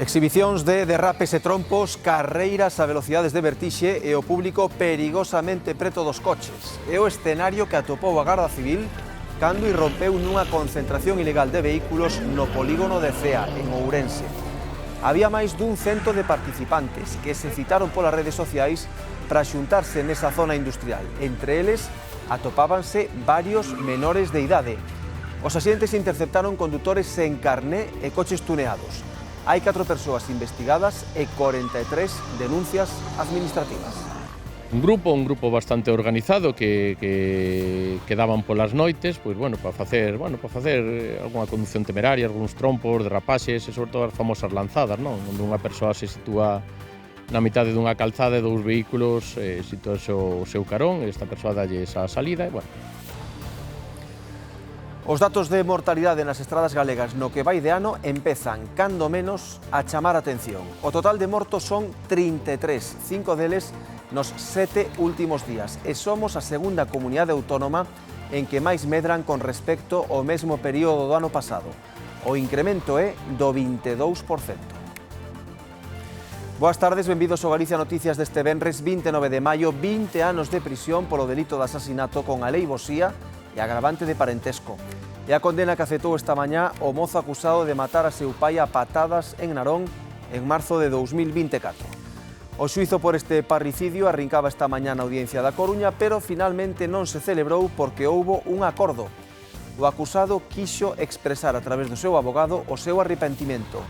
Exhibicións de derrapes e trompos, carreiras a velocidades de vertixe e o público perigosamente preto dos coches. É o escenario que atopou a Garda Civil cando irrompeu nunha concentración ilegal de vehículos no polígono de Cea, en Ourense. Había máis dun cento de participantes que se citaron polas redes sociais para xuntarse nesa zona industrial. Entre eles atopábanse varios menores de idade. Os axentes interceptaron condutores sen carné e coches tuneados. Hai 4 persoas investigadas e 43 denuncias administrativas. Un grupo bastante organizado que daban polas noites, pois bueno, para facer algunha conducción temeraria, algúns trompos, derrapaxes e sobre todo as famosas lanzadas, non? Onde unha persoa se sitúa na mitade dunha calzada e dous vehículos sitúase o seu carón, e esta persoa dalle esa salida e bueno. Os datos de mortalidade nas estradas galegas no que vai de ano empezan, cando menos, a chamar a atención. O total de mortos son 33, 5 deles nos 7 últimos días. E somos a segunda comunidade autónoma en que máis medran con respecto ao mesmo período do ano pasado. O incremento é do 22%. Boas tardes, benvidos ao Galicia Noticias deste venres 29 de maio, 20 anos de prisión polo delito de asasinato con aleivosía e agravante de parentesco. E a condena que aceptou esta mañá o mozo acusado de matar a seu pai a patadas en Narón en marzo de 2024. O xuízo por este parricidio arrincaba esta mañá na Audiencia da Coruña, pero finalmente non se celebrou porque houbo un acordo. O acusado quixo expresar a través do seu abogado o seu arrepentimento.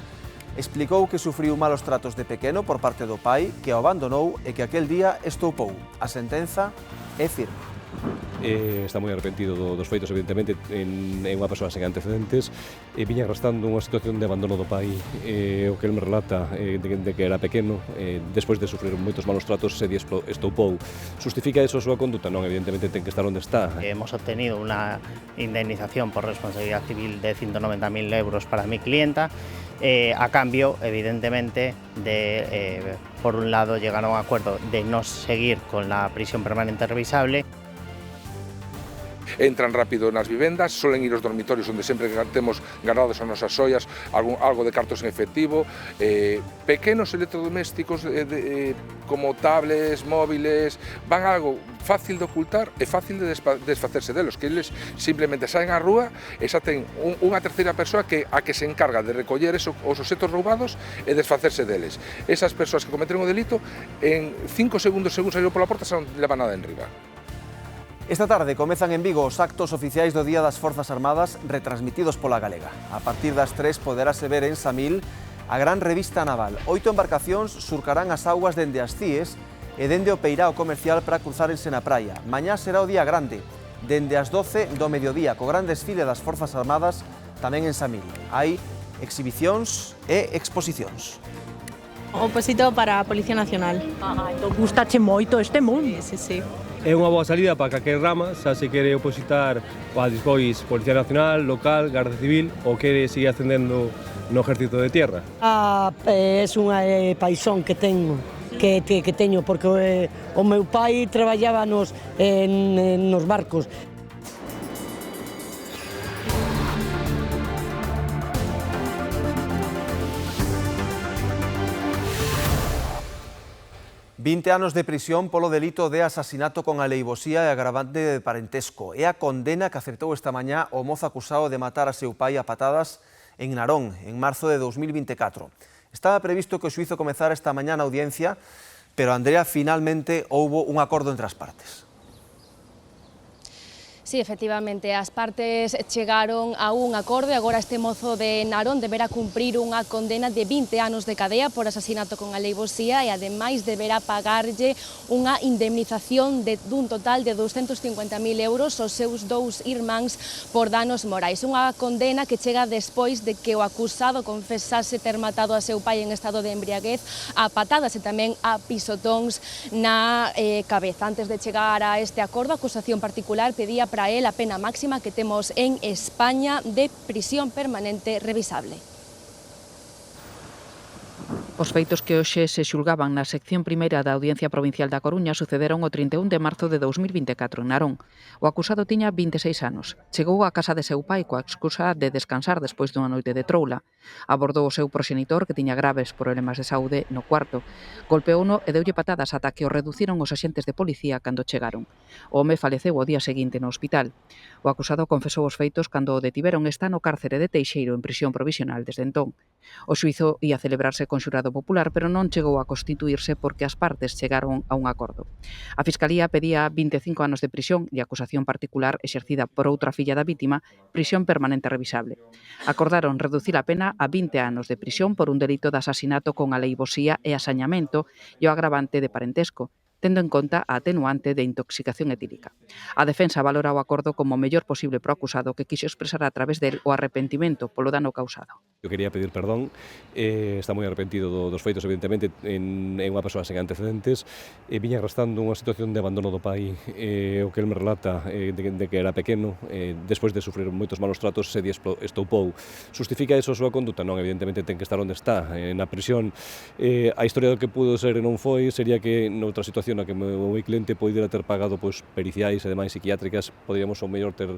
Explicou que sufriu malos tratos de pequeno por parte do pai, que o abandonou e que aquel día estoupou. A sentenza é firme. Está moi arrepentido dos feitos, evidentemente, é unha persoa sen antecedentes e viña arrastrando unha situación de abandono do pai, o que ele me relata de que era pequeno, despois de sufrir moitos malos tratos se estoupou. Justifica eso a súa conduta? Non, evidentemente ten que estar onde está. Hemos obtenido una indemnización por responsabilidad civil de 190.000 euros para mi clienta, a cambio, evidentemente, de, por un lado, llegar a un acuerdo de no seguir con la prisión permanente revisable. Entran rápido nas vivendas, solen ir aos dormitorios onde sempre temos guardadas as nosas ollas, algo de cartos en efectivo, pequenos electrodomésticos como tablets, móviles, van algo fácil de ocultar e fácil de desfacerse delos, que eles simplemente saen á rúa e xa ten unha terceira persoa a que se encarga de recoller os obxectos roubados e desfacerse deles. Esas persoas que cometeron o delito, en 5 segundos según saíron pola porta, xa non levan nada en riba. Esta tarde comezan en Vigo os actos oficiais do Día das Forzas Armadas retransmitidos pola Galega. A partir das 3 poderase ver en Samil a gran revista naval. 8 embarcacións surcarán as augas dende as Cíes e dende o peirao comercial para cruzárense na praia. Mañá será o día grande, dende as 12 do mediodía, co gran desfile das Forzas Armadas tamén en Samil. Hai exhibicións e exposicións. O pesito para a Policía Nacional. Gustache moito este mundo. Sí. É unha boa salida para calquer rama, xa se quere opositar a despois Policía Nacional, local, Garda Civil ou quere seguir ascendendo no Ejército de Tierra. É unha paixón que teño, porque o meu pai traballaba nos barcos. ...20 anos de prisión polo delito de asasinato con aleivosía e agravante de parentesco. É a condena que aceptou esta mañá o mozo acusado de matar a seu pai a patadas en Narón, en marzo de 2024. Estaba previsto que o xuízo comezara esta mañá na audiencia, pero, Andrea, finalmente houbo un acordo entre as partes. Sí, efectivamente, as partes chegaron a un acordo e agora este mozo de Narón deberá cumprir unha condena de 20 anos de cadea por asasinato con aleivosía e ademais deberá pagarlle unha indemnización dun total de 250.000 euros aos seus dous irmáns por danos morais. Unha condena que chega despois de que o acusado confesase ter matado a seu pai en estado de embriaguez a patadas e tamén a pisotóns na cabeza. Antes de chegar a este acordo, a acusación particular pedía para él a pena máxima que temos en España de prisión permanente revisable. Os feitos que hoxe se xulgaban na sección primeira da Audiencia Provincial da Coruña sucederon o 31 de marzo de 2024 en Narón. O acusado tiña 26 anos. Chegou á casa de seu pai coa excusa de descansar despois dunha noite de troula. Abordou o seu proxenitor, que tiña graves problemas de saúde, no cuarto. Golpeouno e deulle patadas ata que o reduciron os axentes de policía cando chegaron. O home faleceu o día seguinte no hospital. O acusado confesou os feitos cando o detiveron está no cárcere de Teixeiro en prisión provisional desde entón. O xuízo ia celebrarse con xurado popular, pero non chegou a constituirse porque as partes chegaron a un acordo. A Fiscalía pedía 25 anos de prisión e a acusación particular exercida por outra filla da vítima, prisión permanente revisable. Acordaron reducir a pena a 20 anos de prisión por un delito de asasinato con aleivosía e asañamento e o agravante de parentesco, tendo en conta a atenuante de intoxicación etílica. A defensa valora o acordo como o mellor posible pro acusado que quixo expresar a través del o arrepentimento polo dano causado. Eu quería pedir perdón, está moi arrepentido dos feitos, evidentemente, é unha persoa sen antecedentes, viña arrastrando unha situación de abandono do pai, o que ele me relata de que era pequeno, despois de sufrir moitos malos tratos, se estoupou. Justifica iso a súa conduta? Non, evidentemente ten que estar onde está, na prisión. A historia do que pudo ser e non foi sería que noutra situación na que o meu cliente poidera ter pagado periciais e demais psiquiátricas, poderíamos ao mellor ter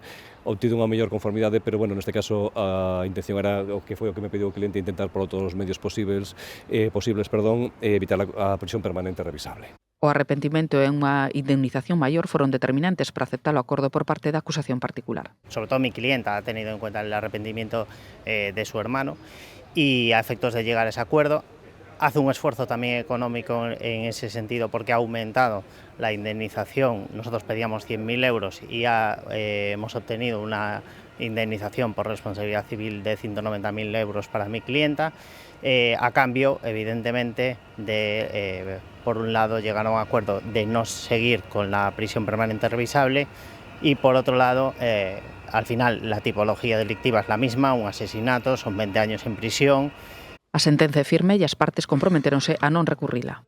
obtido unha mellor conformidade, pero bueno, neste caso a intención era o que foi o que me pediu o cliente, intentar por todos os medios posibles, evitar a prisión permanente revisable. O arrepentimento e unha indemnización maior foron determinantes para aceptar o acordo por parte da acusación particular. Sobre todo mi clienta ha tenido en cuenta el arrepentimiento de su hermano y a efectos de llegar a ese acuerdo hace un esfuerzo también económico en ese sentido porque ha aumentado la indemnización. Nosotros pedíamos 100.000 euros y ya hemos obtenido una indemnización por responsabilidad civil de 190.000 euros para mi clienta, a cambio, evidentemente, de, por un lado, llegar a un acuerdo de no seguir con la prisión permanente revisable y, por otro lado, al final, la tipología delictiva es la misma, un asesinato, son 20 años en prisión. A sentenza é firme e as partes comprometeronse a non recurrila.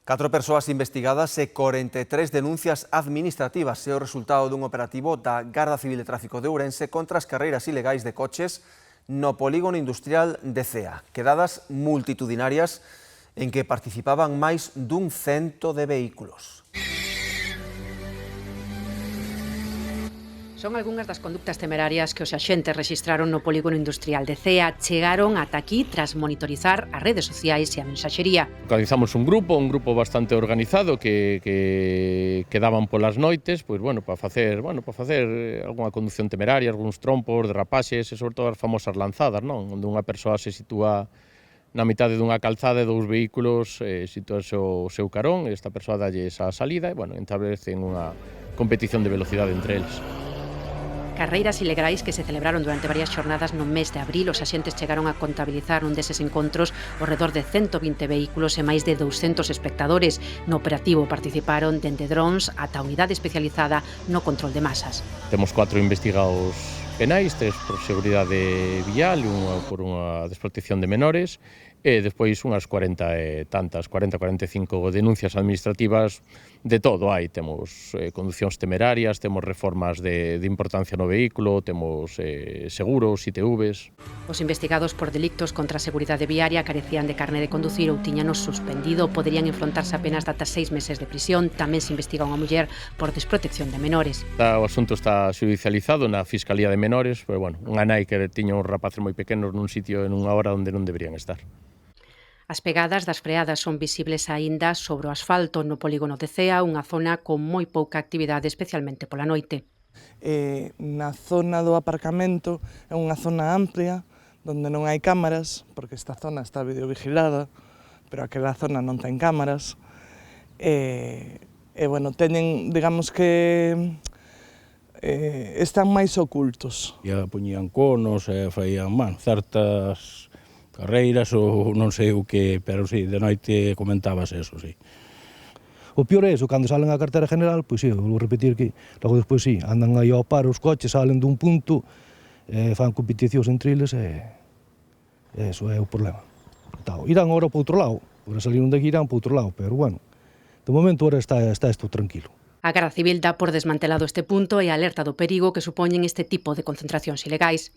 4 persoas investigadas e 43 denuncias administrativas é o resultado dun operativo da Garda Civil de Tráfico de Ourense contra as carreiras ilegais de coches no polígono industrial de Cea, quedadas multitudinarias en que participaban máis dun 100 de vehículos. Son algunhas das conductas temerarias que os axentes rexistraron no polígono industrial de Cea. Chegaron ata aquí tras monitorizar as redes sociais e a mensaxería. Organizamos un grupo bastante organizado que daban polas noites, pois bueno, para facer algunha conducción temeraria, algúns trompos, derrapaxes e sobre todo as famosas lanzadas, non? Onde unha persoa se sitúa na mitade dunha calzada e dous vehículos sitúase o seu carón, e esta persoa dalle esa salida e, bueno, establecen unha competición de velocidade entre eles. Carreiras ilegais que se celebraron durante varias xornadas no mes de abril. Os axentes chegaron a contabilizar un deses encontros ao redor de 120 vehículos e máis de 200 espectadores. No operativo participaron dende drones ata a unidade especializada no control de masas. Temos 4 investigados penais, 3 por seguridade vial, unha por unha desprotección de menores, e despois unhas 40 e 45 denuncias administrativas de todo hai. Temos conducións temerarias, temos reformas de importancia no vehículo, temos seguros, ITVs. Os investigados por delictos contra a seguridade viaria carecían de carné de conducir ou tiñanos suspendido, poderían enfrontarse apenas ata 6 meses de prisión. Tamén se investiga unha muller por desprotección de menores. O asunto está judicializado na Fiscalía de Menores, pero bueno, unha nai que tiña uns rapaces moi pequenos nun sitio e nunha hora onde non deberían estar. As pegadas das freadas son visibles aínda sobre o asfalto no polígono de Cea, unha zona con moi pouca actividade, especialmente pola noite. Na zona do aparcamento é unha zona amplia, onde non hai cámaras, porque esta zona está videovigilada, pero aquela zona non ten cámaras. Bueno, teñen, digamos que están máis ocultos. Ya poñían conos e faían, certas carreiras ou non sei o que, pero sí, de noite comentabas eso, sí. O peor é eso, cando salen a cartera general, pois sí, vou repetir que logo despois sí, andan aí ao par os coches, salen dun punto, fan competicións entre eles e eso é o problema. Irán agora para outro lado, agora saliron daqui irán para outro lado, pero bueno, de momento agora está isto tranquilo. A Garda Civil dá por desmantelado este punto e alerta do perigo que supoñen este tipo de concentracións ilegais.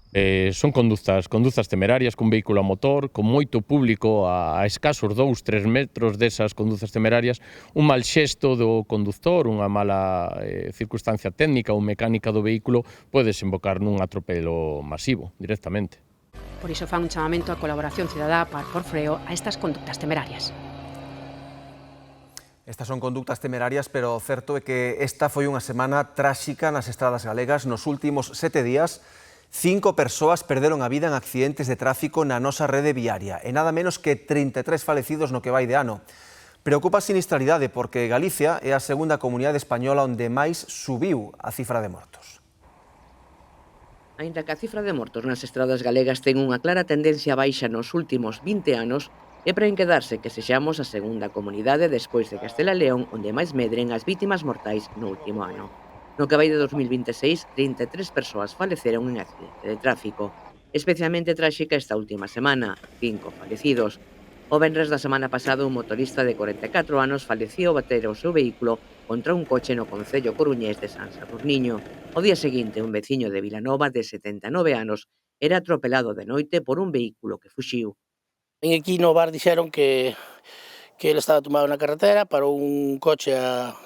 Son conductas temerarias cun vehículo a motor, con moito público a escasos 2-3 metros desas condutas temerarias, un mal xesto do conductor, unha mala circunstancia técnica ou mecánica do vehículo pode desembocar nun atropelo masivo directamente. Por iso fan un chamamento á colaboración cidadá para por freo a estas conductas temerarias. Estas son conductas temerarias, pero o certo é que esta foi unha semana tráxica nas estradas galegas. Nos últimos 7 días, 5 persoas perderon a vida en accidentes de tráfico na nosa rede viaria e nada menos que 33 falecidos no que vai de ano. Preocupa a sinistralidade porque Galicia é a segunda comunidade española onde máis subiu a cifra de mortos. Aínda que a cifra de mortos nas estradas galegas ten unha clara tendencia baixa nos últimos 20 anos, é para enquedarse que sexamos a segunda comunidade despois de Castela e León onde máis medren as vítimas mortais no último ano. No que vai de 2026, 33 persoas faleceron en accidente de tráfico. Especialmente tráxica esta última semana, 5 fallecidos. O venres da semana pasada, un motorista de 44 anos faleceu ao bater o seu vehículo contra un coche no concello coruñés de San Sadurniño. O día seguinte, un veciño de Vilanova de 79 anos era atropelado de noite por un vehículo que fuxiu. Aquí no bar dixeron que ele estaba tumbado na carretera, parou un coche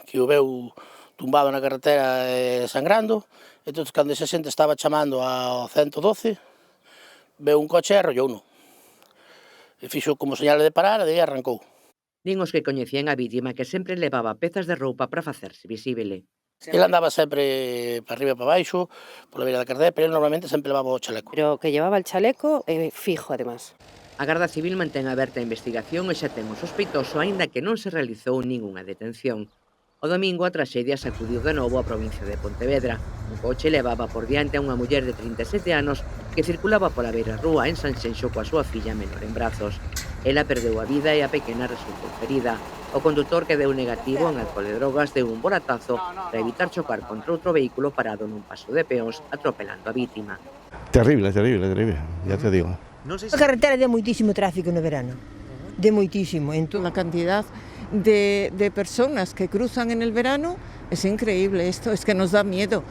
que o veu tumbado na carretera sangrando, entón cando esa xente estaba chamando ao 112, veu un coche e arrollouno. E fixo como señal de parar e arrancou. Din os que coñecían a vítima que sempre levaba pezas de roupa para facerse visíbel. Ele andaba sempre para arriba e para baixo, pola beira da carretera, pero ele normalmente sempre levaba o chaleco. Pero que llevaba el chaleco fijo, además. A Garda Civil mantén aberta a investigación e xa ten un sospeitoso, aínda que non se realizou ningunha detención. O domingo a traxedia sacudiu de novo a provincia de Pontevedra. Un coche levaba por diante a unha muller de 37 anos que circulaba pola beira rúa en Sanxenxo coa súa filla menor en brazos. Ela perdeu a vida e a pequena resultou ferida. O condutor que deu negativo en alcohol e drogas deu un volatazo para evitar chocar contra outro vehículo parado nun paso de peóns, atropelando a vítima. Terrible, ya te digo. A carretera de moitísimo tráfico no verano, de moitísimo. La cantidad de personas que cruzan en el verano es increíble, esto es que nos da miedo.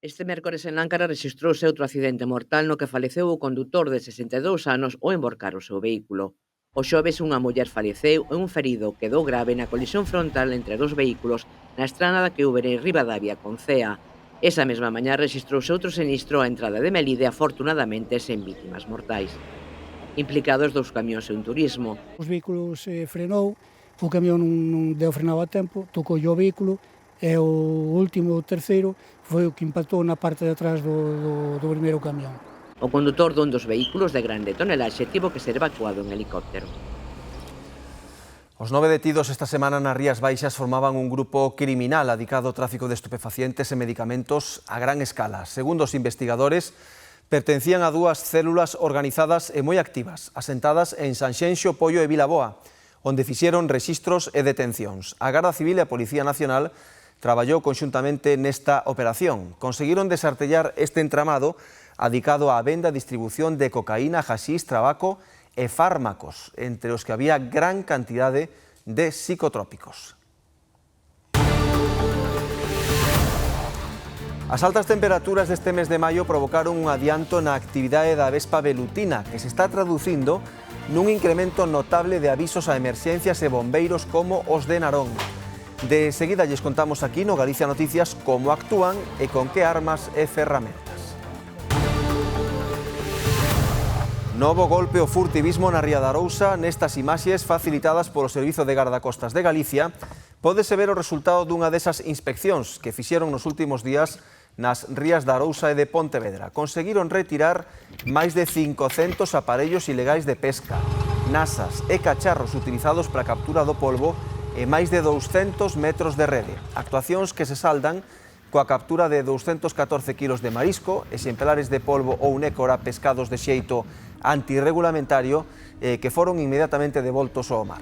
Este mércores en Láncara rexistrouse outro accidente mortal no que faleceu o condutor de 62 anos ao emborcar o seu vehículo. O xoves unha muller faleceu e un ferido quedou grave na colisión frontal entre dos vehículos na estrada que Úbere Ribadavia con Cea. Esa mesma mañá rexistrouse outro sinistro á entrada de Melide, afortunadamente sen vítimas mortais. Implicados 2 camións e un turismo. Os vehículos frenou, o camión non deu frenado a tempo, tocou o vehículo e o último, o terceiro, foi o que impactou na parte de atrás do primeiro camión. O condutor dun dos vehículos de grande tonelaxe tivo que ser evacuado en helicóptero. Os 9 detidos esta semana nas Rías Baixas formaban un grupo criminal adicado ao tráfico de estupefacientes e medicamentos a gran escala. Segundo os investigadores, pertencían a 2 células organizadas e moi activas, asentadas en Sanxenxo, Pollo e Vilaboa, onde fixeron rexistros e detencións. A Garda Civil e a Policía Nacional traballou conxuntamente nesta operación. Conseguiron desartellar este entramado adicado á venda e distribución de cocaína, haxís, tabaco e fármacos, entre os que había gran cantidade de psicotrópicos. As altas temperaturas deste mes de maio provocaron un adianto na actividade da vespa velutina, que se está traducindo nun incremento notable de avisos a emerxencias e bombeiros como os de Narón. De seguida lles contamos aquí no Galicia Noticias como actúan e con que armas e ferramentas. Novo golpe ao furtivismo na Ría da Arousa. Nestas imaxes facilitadas polo Servizo de Gardacostas de Galicia pódese ver o resultado dunha desas inspeccións que fixeron nos últimos días nas rías da Arousa e de Pontevedra. Conseguiron retirar máis de 500 aparellos ilegais de pesca, nasas e cacharros utilizados para a captura do polvo e máis de 200 metros de rede. Actuacións que se saldan coa captura de 214 kilos de marisco, exemplares de polvo ou nécora pescados de xeito antirregulamentario que foron inmediatamente devoltos ao mar.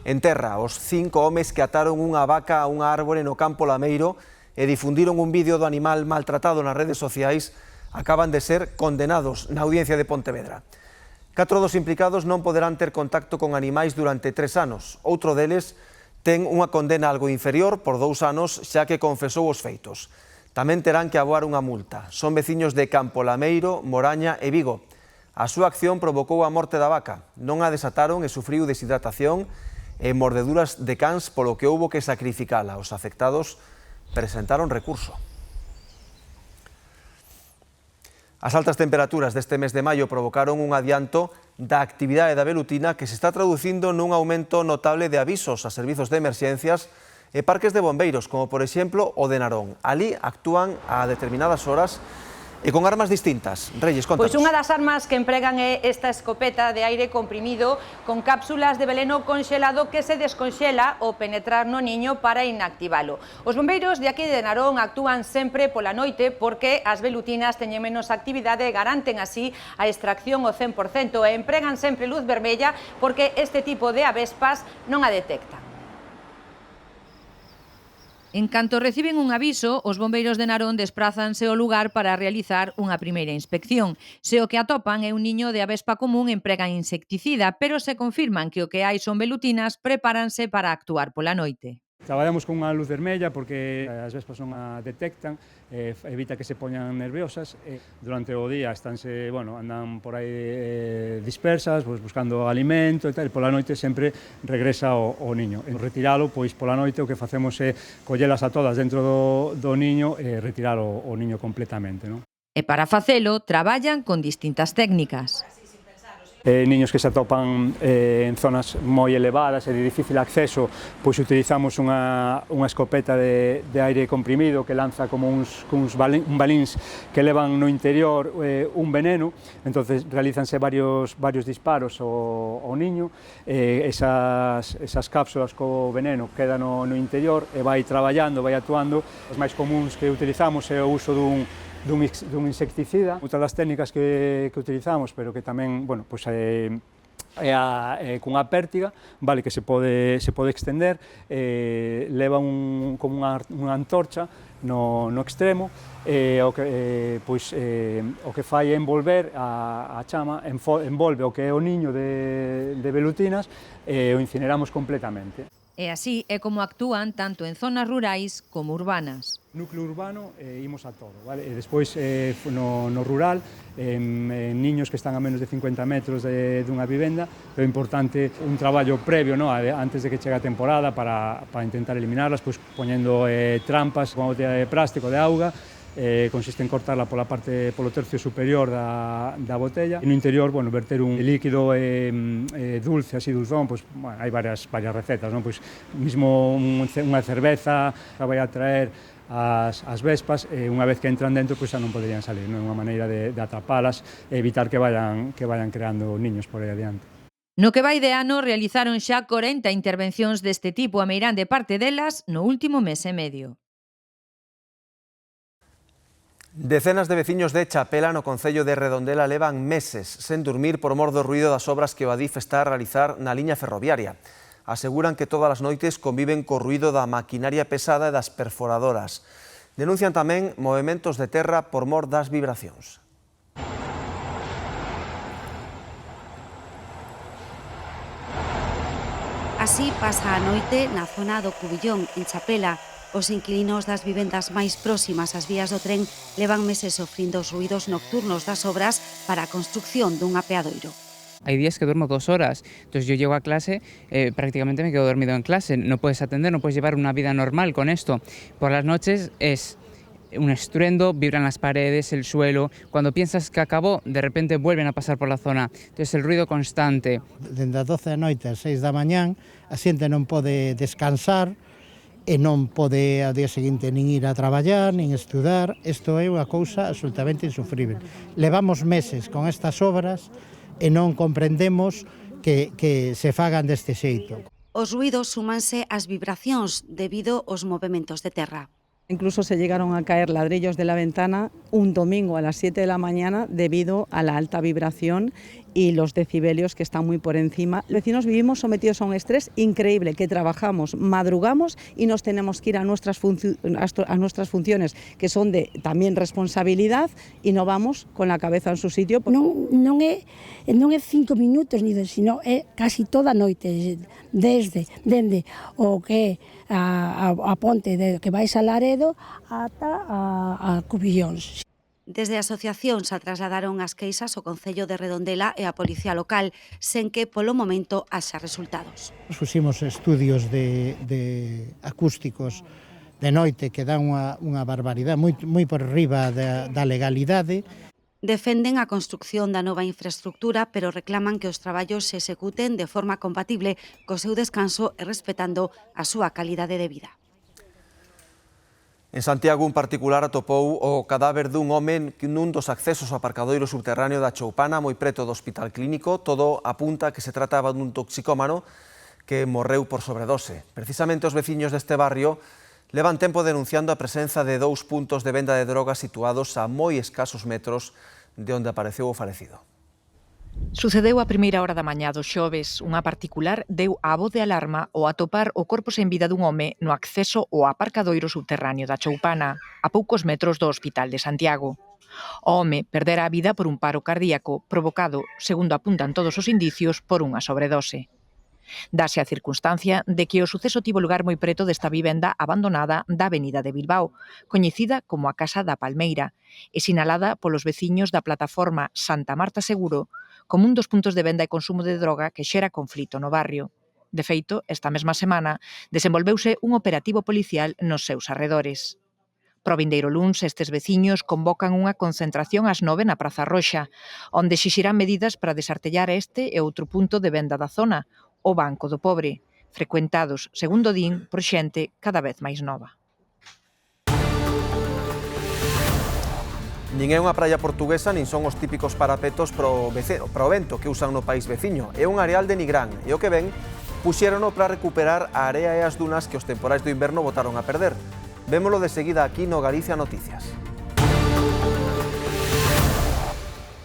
En terra, os 5 homes que ataron unha vaca a unha árbore no campo Lameiro e difundiron un vídeo do animal maltratado nas redes sociais acaban de ser condenados na audiencia de Pontevedra. 4 dos implicados non poderán ter contacto con animais durante 3 anos. Outro deles ten unha condena algo inferior por 2 anos, xa que confesou os feitos. Tamén terán que aboar unha multa. Son veciños de Campolameiro, Moraña e Vigo. A súa acción provocou a morte da vaca. Non a desataron e sufriu deshidratación e mordeduras de cans, polo que houbo que sacrificala. Os afectados presentaron recurso. As altas temperaturas deste mes de maio provocaron un adianto da actividade da velutina que se está traducindo nun aumento notable de avisos a servizos de emerxencias e parques de bombeiros, como por exemplo o de Narón. Ali actúan a determinadas horas e con armas distintas. Reyes, contanos. Pois unha das armas que empregan é esta escopeta de aire comprimido con cápsulas de veleno conxelado que se desconxela ao penetrar no niño para inactivalo. Os bombeiros de aquí de Narón actúan sempre pola noite porque as velutinas teñen menos actividade e garanten así a extracción ao 100% e empregan sempre luz vermella porque este tipo de avespas non a detectan. En canto reciben un aviso, os bombeiros de Narón desprázanse ao lugar para realizar unha primeira inspección. Se o que atopan é un niño de avespa común, empregan insecticida, pero se confirman que o que hai son velutinas, prepáranse para actuar pola noite. Traballamos con unha luz vermella porque as vespas non a detectan, evita que se poñan nerviosas. Durante o día andan por aí dispersas, buscando alimento e tal, e pola noite sempre regresa o niño. Retiralo, pois pola noite o que facemos é collelas a todas dentro do niño e retirar o niño completamente. E para facelo, traballan con distintas técnicas. Niños que se atopan en zonas moi elevadas e de difícil acceso, pois utilizamos unha escopeta de aire comprimido que lanza como uns balíns que levan no interior un veneno, entonces realízanse varios disparos ao niño, esas cápsulas co veneno quedan no interior e vai traballando, vai actuando. As máis comuns que utilizamos é o uso dun insecticida. Outra das técnicas que utilizamos, pero que tamén, cunha pértiga, que se pode extender, leva como unha antorcha no extremo, o que fai é envolver a chama, envolve o que é o niño de velutinas e o incineramos completamente. E así é como actúan tanto en zonas rurais como urbanas. Núcleo urbano imos a todo, vale? E despois no rural, niños que están a menos de 50 metros dunha vivenda, é importante un traballo previo, antes de que chegue a temporada para intentar eliminarlas, pois poñendo trampas con botella de plástico, de auga, consiste en cortarla polo tercio superior da botella e no interior, verter un líquido dulce, así dulzón, hai varias recetas, mismo unha cerveza vai a traer as vespas e unha vez que entran dentro xa non poderían salir, é unha maneira de atrapalas e evitar que vayan creando niños por aí adiante. No que vai de ano realizaron xa 40 intervencións deste tipo, a meirande parte delas no último mes e medio. Decenas de veciños de Chapela, no concello de Redondela, levan meses sen dormir por mor do ruído das obras que o Adif está a realizar na liña ferroviaria. Aseguran que todas as noites conviven co ruído da maquinaria pesada e das perforadoras. Denuncian tamén movementos de terra por mor das vibracións. Así pasa a noite na zona do Cubillón, en Chapela. Os inquilinos das vivendas máis próximas ás vías do tren levan meses sofrindo os ruídos nocturnos das obras para a construcción dun apeadoiro. Hay días que duermo 2 horas, entonces yo llego a clase, prácticamente me quedo dormido en clase, no puedes atender, no puedes llevar una vida normal con esto. Por las noches es un estruendo, vibran las paredes, el suelo, cuando piensas que acabó, de repente vuelven a pasar por la zona, entonces el ruido constante. Dende as 12 da noite ás 6 da mañán, a xente non pode descansar, e non pode ao día seguinte nin ir a traballar, nin estudar. Isto é unha cousa absolutamente insufrible. Levamos meses con estas obras e non comprendemos que se fagan deste xeito. Os ruídos súmanse ás vibracións debido aos movementos de terra. Incluso se llegaron a caer ladrillos de la ventana un domingo a las 7 de la mañana debido a la alta vibración y los decibelios que están muy por encima. Los vecinos vivimos sometidos a un estrés increíble, que trabajamos, madrugamos y nos tenemos que ir a nuestras funciones, que son de también responsabilidad, y no vamos con la cabeza en su sitio. Non é 5 minutos, sino é casi toda a noite, dende o que é a ponte que vais a Laredo ata a Cubillóns. Desde asociacións a trasladaron as queixas ao Concello de Redondela e a Policía Local, sen que polo momento haxa resultados. Puximos estudios de acústicos de noite que dan unha barbaridade moi por riba da legalidade. Defenden a construcción da nova infraestructura, pero reclaman que os traballos se executen de forma compatible co seu descanso e respetando a súa calidade de vida. En Santiago, un particular atopou o cadáver dun home nun dos accesos ao aparcadoiro subterráneo da Choupana, moi preto do Hospital Clínico. Todo apunta que se trataba dun toxicómano que morreu por sobredose. Precisamente os veciños deste barrio levan tempo denunciando a presenza de 2 puntos de venda de drogas situados a moi escasos metros de onde apareceu o falecido. Sucedeu a primeira hora da mañá do xoves. Unha particular deu a voz de alarma ao atopar o corpo sen vida dun home no acceso ao aparcadoiro subterráneo da Choupana, a poucos metros do Hospital de Santiago. O home perdera a vida por un paro cardíaco provocado, segundo apuntan todos os indicios, por unha sobredose. Dase a circunstancia de que o suceso tivo lugar moi preto desta vivenda abandonada da Avenida de Bilbao, coñecida como a Casa da Palmeira, e sinalada polos veciños da plataforma Santa Marta Seguro como un dos puntos de venda e consumo de droga que xera conflito no barrio. De feito, esta mesma semana desenvolveuse un operativo policial nos seus arredores. Pro vindeiro luns, estes veciños convocan unha concentración ás 9 na Praza Roxa, onde exixirán medidas para desartellar este e outro punto de venda da zona, o Banco do Pobre, frecuentados, segundo din, por xente cada vez máis nova. Nin é unha praia portuguesa, nin son os típicos parapetos pro vento que usan no país veciño. É un areal de Nigrán e o que ven puxérono para recuperar a area e as dunas que os temporais do inverno botaron a perder. Vémolo de seguida aquí no Galicia Noticias.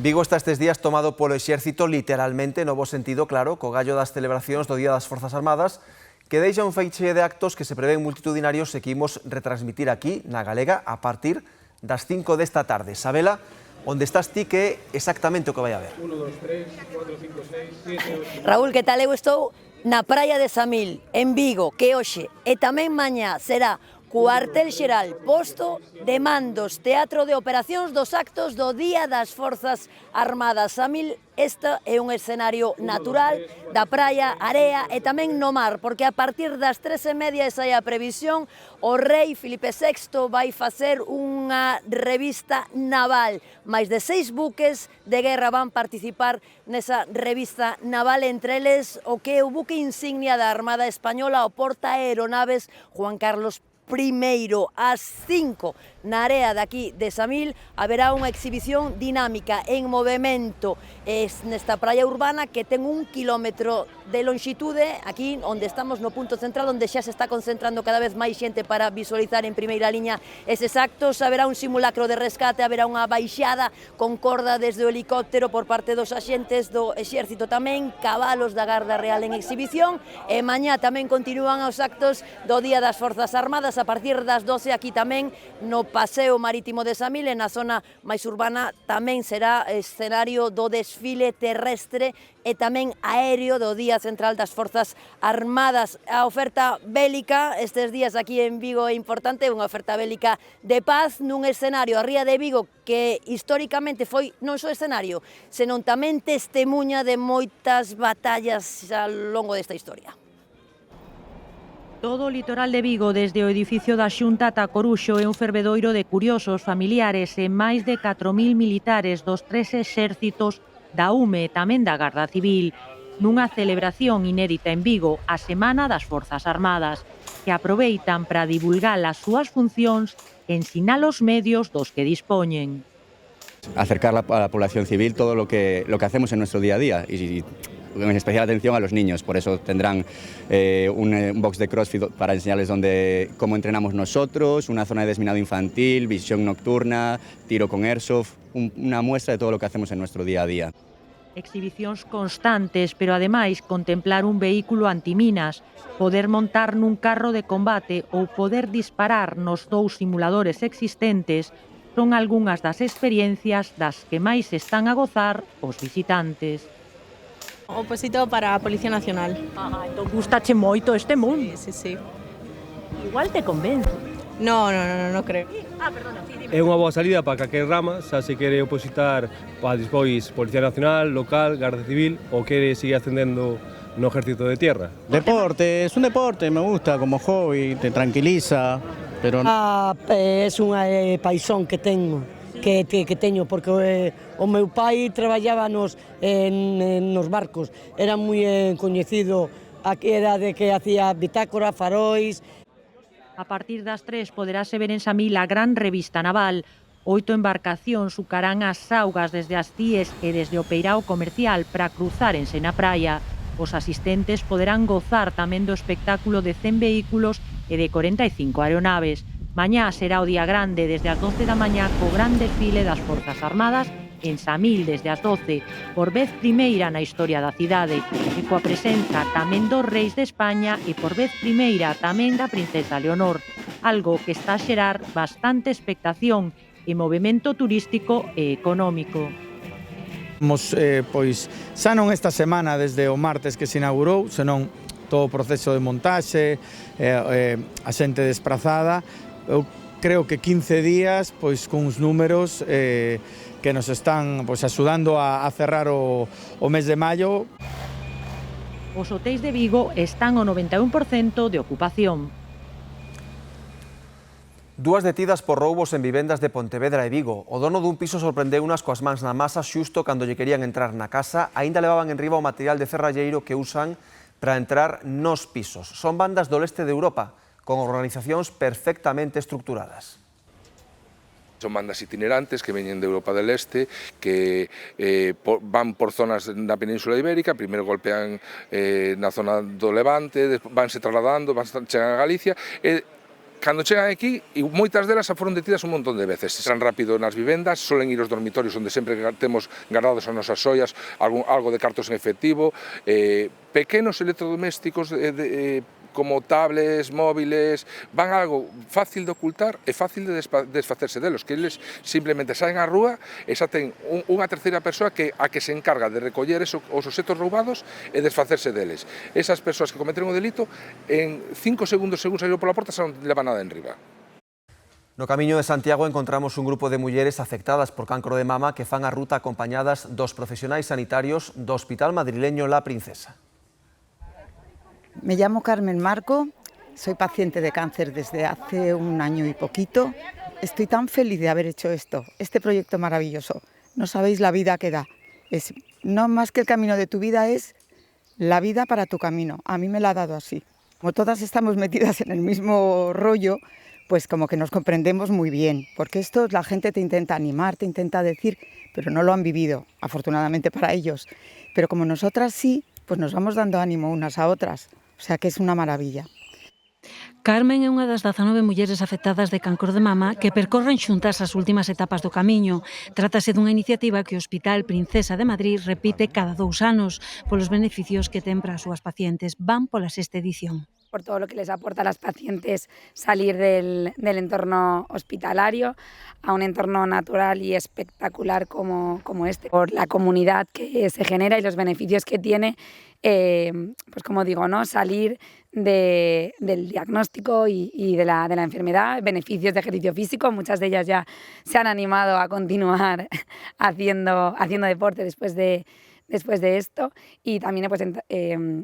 Vigo está estes días tomado polo exército, literalmente, no bo sentido, claro, co gallo das celebracións do Día das Forzas Armadas, que deixa un feixe de actos que se prevén multitudinarios e que imos retransmitir aquí, na Galega, a partir das 5 desta tarde. Sabela, onde estás ti, que é exactamente o que vai haber. 1, 2, 3, 4, 5, 6, 7, 8... Raúl, que tal? Eu estou na praia de Samil, en Vigo, que hoxe e tamén mañá será cuartel xeral posto de mandos, teatro de operacións dos actos do Día das Forzas Armadas. Samil, este é un escenario natural da praia, area e tamén no mar, porque a partir das 3:30 esa é a previsión, o rei Filipe VI vai facer unha revista naval. Máis de 6 buques de guerra van participar nesa revista naval, entre eles o que é o buque insignia da Armada Española, o portaaeronaves Juan Carlos Primeiro. Ás 5 na area daqui de Samil haberá unha exhibición dinámica en movimento nesta praia urbana que ten 1 kilómetro de longitude, aquí onde estamos no punto central, onde xa se está concentrando cada vez máis xente para visualizar en primeira liña eses actos. Haberá un simulacro de rescate, haberá unha baixada con corda desde o helicóptero por parte dos axentes do exército, tamén cabalos da Garda Real en exhibición, e mañá tamén continúan os actos do Día das Forzas Armadas a partir das 12 aquí tamén no Paseo Marítimo de Samil, e na zona máis urbana tamén será escenario do desfile terrestre e tamén aéreo do Día Central das Forzas Armadas. A oferta bélica estes días aquí en Vigo é importante, unha oferta bélica de paz nun escenario, a Ría de Vigo, que históricamente foi non só escenario, senón tamén testemunha de moitas batallas ao longo desta historia. Todo o litoral de Vigo, desde o edificio da Xunta ata Coruxo, é un fervedoiro de curiosos, familiares e máis de 4.000 militares dos 3 exércitos da UME e tamén da Garda Civil, nunha celebración inédita en Vigo, a Semana das Forzas Armadas, que aproveitan para divulgar as súas funcións e ensinar os medios dos que dispoñen. Acercar a la población civil todo lo que hacemos en nuestro día a día y con especial atención a los niños, por eso tendrán un box de CrossFit para enseñarles cómo entrenamos nosotros, una zona de desminado infantil, visión nocturna, tiro con airsoft, una muestra de todo lo que hacemos en nuestro día a día. Exhibicións constantes, pero ademais contemplar un vehículo antiminas, poder montar nun carro de combate ou poder disparar nos 2 simuladores existentes son algunhas das experiencias das que máis están a gozar os visitantes. Oposito para a Policía Nacional. Entón gustache moito este mundo? Sí. Igual te convence. No creo. É unha boa salida para calquer rama, xa se quere opositar para despois Policía Nacional, local, Garda Civil ou quere seguir ascendendo no Ejército de Tierra. Deporte, es un deporte, me gusta como hobby, te tranquiliza, pero... Es unha paixón que teño, porque o meu pai traballaba nos barcos, era moi coñecido, era de que hacía bitácora, farois. A partir das 3 poderase ver en Samil a gran revista naval. 8 embarcacións sucarán as augas desde as Cíes e desde o peirao comercial para cruzárense na praia. Os asistentes poderán gozar tamén do espectáculo de 100 vehículos e de 45 aeronaves. Mañá será o día grande desde as 12 da mañá co gran desfile das Forzas Armadas en Samil desde as 12, por vez primeira na historia da cidade, e coa presenza tamén dos reis de España e por vez primeira tamén da princesa Leonor, algo que está a xerar bastante expectación e movemento turístico e económico. Pois xa non esta semana desde o martes que se inaugurou, senón todo o proceso de montaxe, a xente desprazada, eu creo que 15 días pois cuns números que nos están axudando a cerrar o mes de maio. Os hotéis de Vigo están ao 91% de ocupación. 2 detidas por roubos en vivendas de Pontevedra e Vigo. O dono dun piso sorprendeunas coas mans na masa xusto cando lle querían entrar na casa. Aínda levaban en riba o material de ferralleiro que usan para entrar nos pisos. Son bandas do leste de Europa, con organizacións perfectamente estructuradas. Son bandas itinerantes que veñen de Europa del Este, que van por zonas na Península Ibérica, primeiro golpean na zona do Levante, vanse trasladando, chegan a Galicia, e cando chegan aquí, e moitas delas foron detidas un montón de veces. Entran rápido nas vivendas, solen ir aos dormitorios onde sempre temos guardados as nosas xoias, algo de cartos en efectivo, pequenos electrodomésticos como tablets, móviles, van algo fácil de ocultar e fácil de desfacerse delos, que eles simplemente saen á rúa e xa ten unha terceira persoa a que se encarga de recoller os obxetos roubados e desfacerse deles. Esas persoas que cometeron o delito, en 5 segundos según saíron pola porta, xa non levan nada en riba. No Camiño de Santiago encontramos un grupo de mulleres afectadas por cancro de mama que fan a ruta acompañadas dos profesionais sanitarios do Hospital madrileño La Princesa. Me llamo Carmen Marco, soy paciente de cáncer desde hace un año y poquito. Estoy tan feliz de haber hecho este proyecto maravilloso. No sabéis la vida que da. Es no más que el camino de tu vida, es la vida para tu camino. A mí me la ha dado así. Como todas estamos metidas en el mismo rollo, pues como que nos comprendemos muy bien. Porque esto la gente te intenta animar, te intenta decir, pero no lo han vivido, afortunadamente para ellos. Pero como nosotras sí, pues nos vamos dando ánimo unas a otras. O sea que es una maravilla. Carmen é unha das 19 mulleres afectadas de cancro de mama que percorren xuntas as últimas etapas do camiño. Trátase dunha iniciativa que o Hospital Princesa de Madrid repite cada 2 anos polos beneficios que ten para as súas pacientes. Van pola 6ª edición. Por todo lo que les aporta a las pacientes salir del entorno hospitalario a un entorno natural y espectacular como este, por la comunidad que se genera y los beneficios que tiene, pues como digo, ¿no? Salir del diagnóstico y de la enfermedad, beneficios de ejercicio físico. Muchas de ellas ya se han animado a continuar haciendo deporte después de esto, y también pues,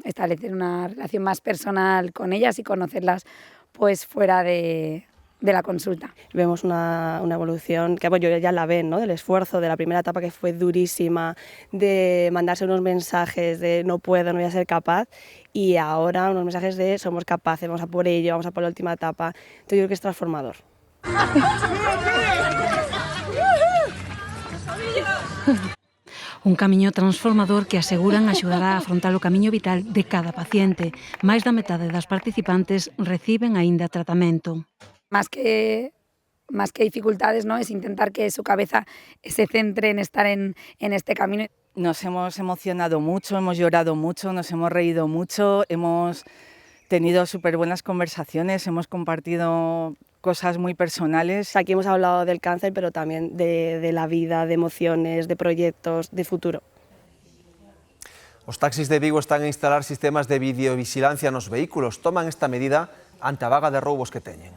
establecer una relación más personal con ellas y conocerlas pues fuera de la consulta. Vemos una evolución que bueno, ya la ven, ¿no? Del esfuerzo de la primera etapa, que fue durísima, de mandarse unos mensajes de no puedo, no voy a ser capaz, y ahora unos mensajes de somos capaces, vamos a por ello, vamos a por la última etapa. Entonces yo creo que es transformador. Un camiño transformador que aseguran axudará a afrontar o camiño vital de cada paciente. Máis da metade das participantes reciben aínda tratamento. Más que dificultades, ¿no? Es intentar que su cabeza se centre en estar en este camino. Nos hemos emocionado mucho, hemos llorado mucho, nos hemos reído mucho, hemos tenido súper buenas conversaciones, hemos compartido cosas muy personales. Aquí hemos hablado del cáncer, pero también de la vida, de emociones, de proyectos, de futuro. Os taxis de Vigo están a instalar sistemas de videovigilancia nos vehículos. Toman esta medida ante a vaga de roubos que teñen.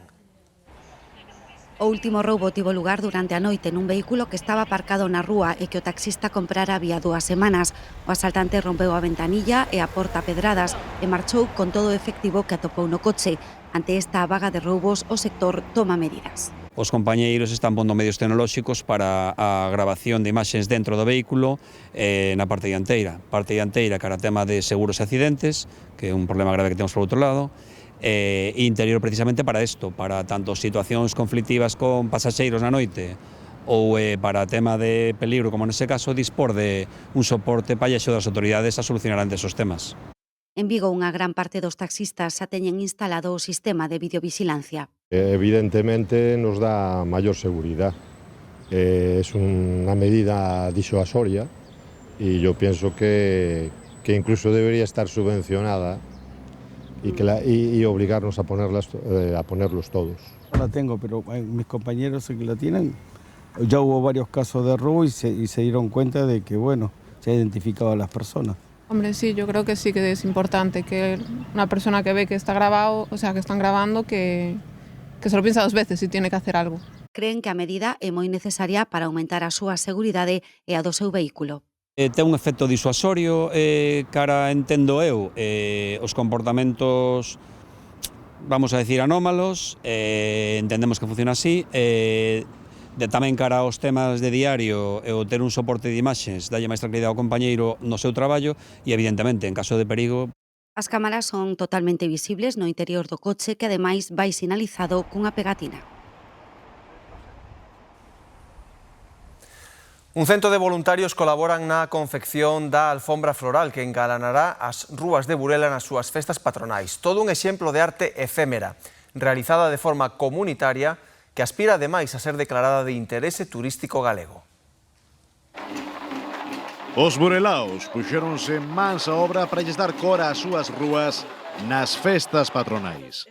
O último roubo tivo lugar durante a noite nun vehículo que estaba aparcado na rúa e que o taxista comprara había 2 semanas. O asaltante rompeu a ventanilla e a porta a pedradas e marchou con todo o efectivo que atopou no coche. Ante esta vaga de roubos, o sector toma medidas. Os compañeiros están pondo medios tecnolóxicos para a grabación de imaxes dentro do vehículo na parte dianteira. Parte dianteira cara a tema de seguros e accidentes, que é un problema grave que temos por outro lado, e interior precisamente para isto, para tanto situacións conflictivas con pasaxeiros na noite ou para tema de peligro, como nese caso, dispor de un soporte pallexo das autoridades a solucionar antes os temas. En Vigo, unha gran parte dos taxistas xa teñen instalado o sistema de videovigilancia. Evidentemente nos dá maior seguridad. Es unha medida disuasoria e yo pienso que incluso debería estar subvencionada y obligarnos a ponerlos todos. No la tengo, pero mis compañeros que la tienen, ya hubo varios casos de robo y se dieron cuenta de que, bueno, se ha identificado a las personas. Hombre, sí, yo creo que sí que es importante que una persona que ve que está grabado, o sea, que están grabando, que se lo piensa 2 veces si tiene que hacer algo. Creen que a medida é moi necesaria para aumentar a súa seguridade e a do seu vehículo. Ten un efecto disuasorio cara, entendo eu, os comportamentos, vamos a decir, anómalos, entendemos que funciona así, tamén cara aos temas de diario e o ter un soporte de imaxes dalle máis tranquilidade ao compañeiro no seu traballo e, evidentemente, en caso de perigo. As cámaras son totalmente visibles no interior do coche que, ademais, vai sinalizado cunha pegatina. Un cento de voluntarios colaboran na confección da alfombra floral que engalanará as rúas de Burela nas súas festas patronais. Todo un exemplo de arte efémera, realizada de forma comunitaria, que aspira ademais a ser declarada de interese turístico galego. Os burelaos puxéronse mans a obra para lles dar cor ás súas rúas nas festas patronais.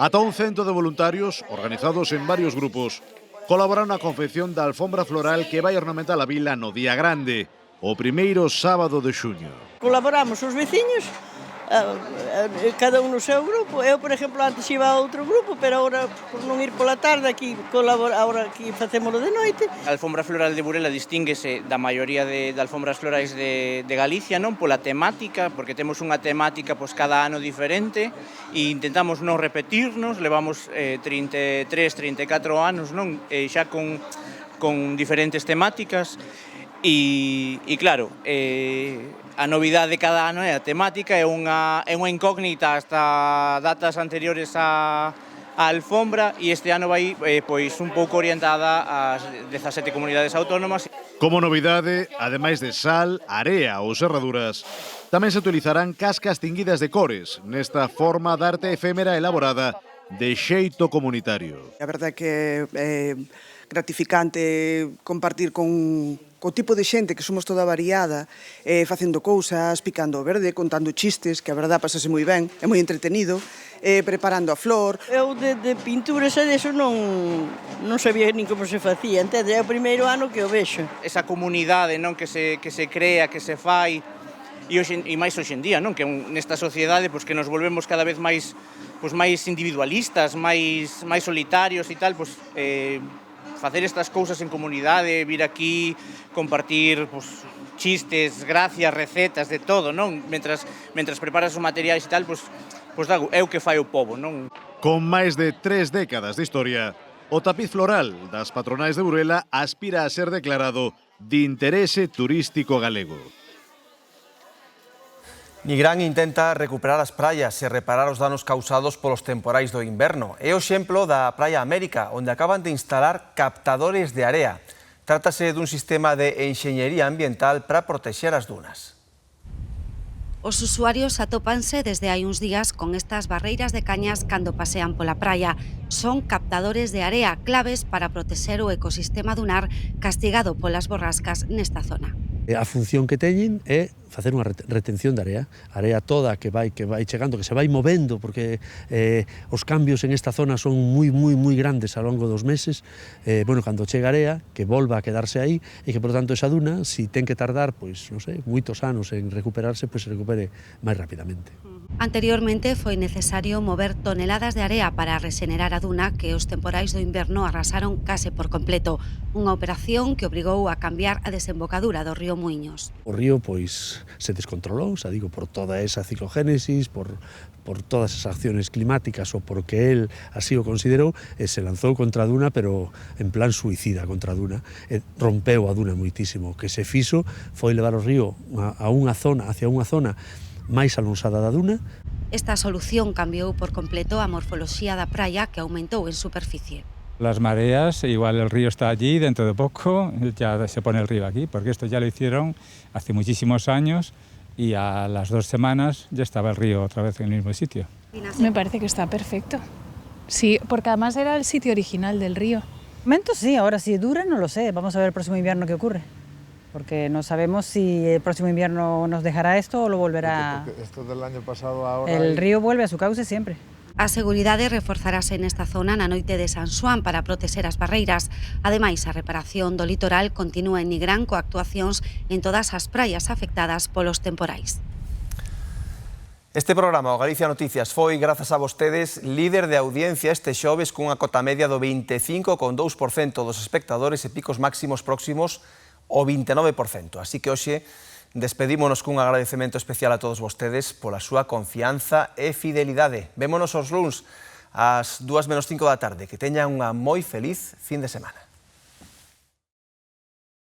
Ata un cento de voluntarios, organizados en varios grupos, colaboraron na confección da alfombra floral que vai ornamentar a vila no día grande, o primeiro sábado de xuño. Colaboramos os veciños, cada un no seu grupo. Eu, por exemplo, antes iba a outro grupo, pero agora, por non ir pola tarde, aquí agora aquí facémolo de noite. A alfombra floral de Burela distínguese da maioría de alfombras florais de Galicia, non pola temática, porque temos unha temática cada ano diferente e intentamos non repetirnos, levamos 33, 34 anos, non? Xa con diferentes temáticas. E claro, a novidade de cada ano é a temática, é unha incógnita hasta datas anteriores á alfombra e este ano vai pois un pouco orientada ás 17 comunidades autónomas. Como novidade, ademais de sal, area ou serraduras, tamén se utilizarán cascas tinguidas de cores nesta forma de arte efémera elaborada de xeito comunitario. A verdade é que é gratificante compartir con o tipo de xente que somos toda variada, facendo cousas, picando o verde, contando chistes, que a verdade pasase moi ben, é moi entretenido, preparando a flor. Eu de pinturas e deso non sabía nin como se facía, entende? É o primeiro ano que o vexo. Esa comunidade non que se crea, que se fai, e máis hoxe en día, non? Que nesta sociedade que nos volvemos cada vez máis individualistas, máis solitarios e tal, facer estas cousas en comunidade, vir aquí, compartir chistes, gracias, recetas, de todo, non? Mentras preparas os materiais e tal, é o que fai o pobo, non? Con máis de 3 décadas de historia, o tapiz floral das patronais de Burela aspira a ser declarado de interese turístico galego. Nigrán intenta recuperar as praias e reparar os danos causados polos temporais do inverno. É o exemplo da Praia América, onde acaban de instalar captadores de area. Trátase dun sistema de enxeñería ambiental para protexer as dunas. Os usuarios atópanse desde hai uns días con estas barreiras de cañas cando pasean pola praia. Son captadores de area claves para protexer o ecosistema dunar castigado polas borrascas nesta zona. A función que teñen é facer unha retención de area, a area toda que vai chegando, que se vai movendo, porque os cambios en esta zona son moi grandes ao longo dos meses. Cando chega a area, que volva a quedarse aí, e que, por tanto, esa duna, si ten que tardar, pois, non sei, moitos anos en recuperarse, pois se recupere máis rapidamente. Anteriormente foi necesario mover toneladas de area para resenerar a duna que os temporais do inverno arrasaron case por completo, unha operación que obrigou a cambiar a desembocadura do río Muiños. O río, pois, se descontrolou, por toda esa ciclogénesis, por todas esas acciones climáticas ou porque él así o considerou, e se lanzou contra a duna, pero en plan suicida contra a duna, e rompeu a duna moitísimo. O que se fixo foi levar o río hacia unha zona máis alonsada da duna. Esta solución cambiou por completo a morfoloxía da praia, que aumentou en superficie. Las mareas, igual el río está allí, dentro de poco ya se pone el río aquí, porque esto ya lo hicieron hace muchísimos años y a las 2 semanas ya estaba el río otra vez en el mismo sitio. Me parece que está perfecto. Sí, porque además era el sitio original del río. De momento sí, ahora si dura no lo sé, vamos a ver el próximo invierno qué ocurre. Porque no sabemos si el próximo invierno nos dejará esto o lo volverá. Porque esto del año pasado ahora. El río vuelve a su cauce siempre. A seguridade reforzarase nesta zona na noite de San Xoán para proteger as barreiras. Ademais, a reparación do litoral continúa en Nigrán co actuacións en todas as praias afectadas polos temporais. Este programa, o Galicia Noticias, foi, grazas a vostedes, líder de audiencia este xoves cunha cota media do 25,2% dos espectadores e picos máximos próximos o 29%. Así que hoxe despedímonos cun agradecemento especial a todos vostedes pola súa confianza e fidelidade. Vémonos os luns ás 2:05 da tarde. Que teñan unha moi feliz fin de semana.